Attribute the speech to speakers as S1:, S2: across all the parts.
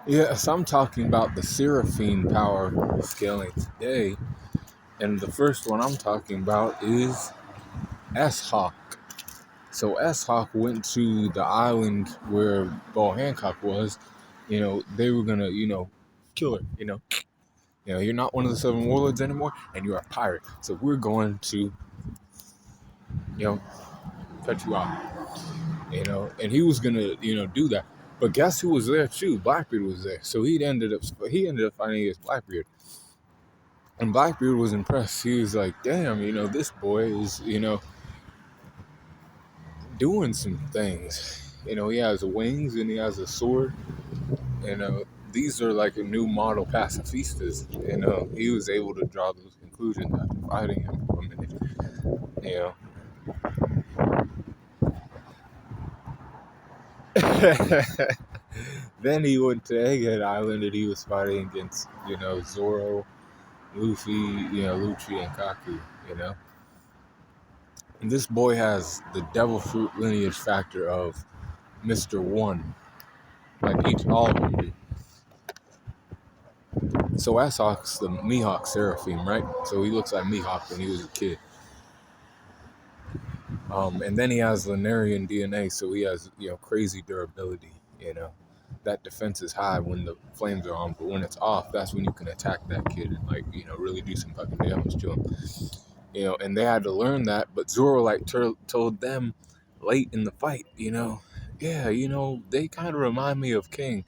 S1: Yeah, so I'm talking about the Seraphine power scaling today, and the first one I'm talking about is S-Hawk. So S-Hawk went to the island where Bo Hancock was. They were gonna, kill her. You're not one of the seven warlords anymore, and you're a pirate. So we're going to, you know, cut you off. And he was gonna, do that. But guess who was there too? Blackbeard was there. So he ended up fighting against Blackbeard. And Blackbeard was impressed. He was like, damn, this boy is, doing some things. He has wings and he has a sword. These are like a new model pacifistas. He was able to draw those conclusions after fighting him for a minute. You know. Then he went to Egghead Island and he was fighting against, Zoro, Luffy, Lucci and Kaku, you know. And this boy has the devil fruit lineage factor of Mr. One, like all of them do. So Ashawk's the Mihawk Seraphim, right? So he looks like Mihawk when he was a kid. And then he has Lunarian DNA, so he has, crazy durability, That defense is high when the flames are on, but when it's off, that's when you can attack that kid and, like, really do some fucking damage to him. And they had to learn that, but Zoro, like, told them late in the fight, yeah, they kind of remind me of King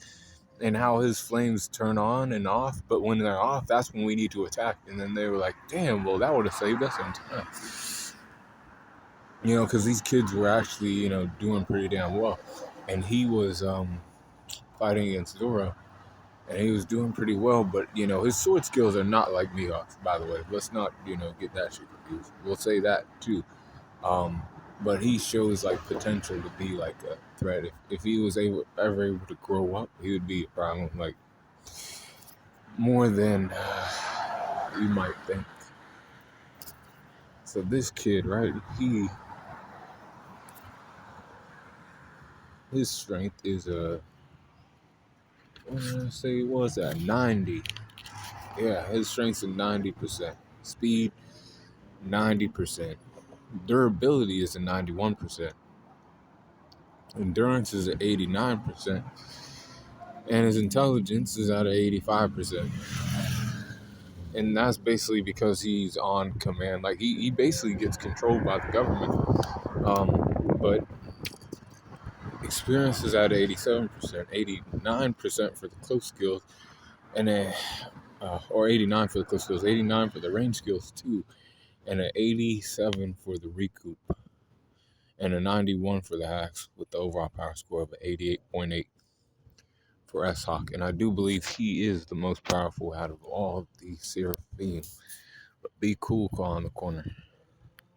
S1: and how his flames turn on and off, but when they're off, that's when we need to attack. And then they were like, damn, well, that would have saved us some time. Because these kids were actually, doing pretty damn well. And he was fighting against Zoro, and he was doing pretty well, but, his sword skills are not like Mihawk's, by the way. Let's not, get that shit confused. We'll say that, too. But he shows, like, potential to be, like, a threat. If he was ever able to grow up, he would be a problem, like, more than you might think. So this kid, right, his strength is say what was that, 90. Yeah, his strength's at 90%. Speed, 90%. Durability is at 91%. Endurance is at 89%. And his intelligence is at 85%. And that's basically because he's on command. Like, he basically gets controlled by the government. But experience is at 87%, 89% for the close skills, and or 89 for the close skills, 89 for the range skills too, and an 87 for the recoup, and a 91 for the hacks, with the overall power score of 88.8 for S-Hawk. And I do believe he is the most powerful out of all of the Seraphim. But be cool, call in the corner.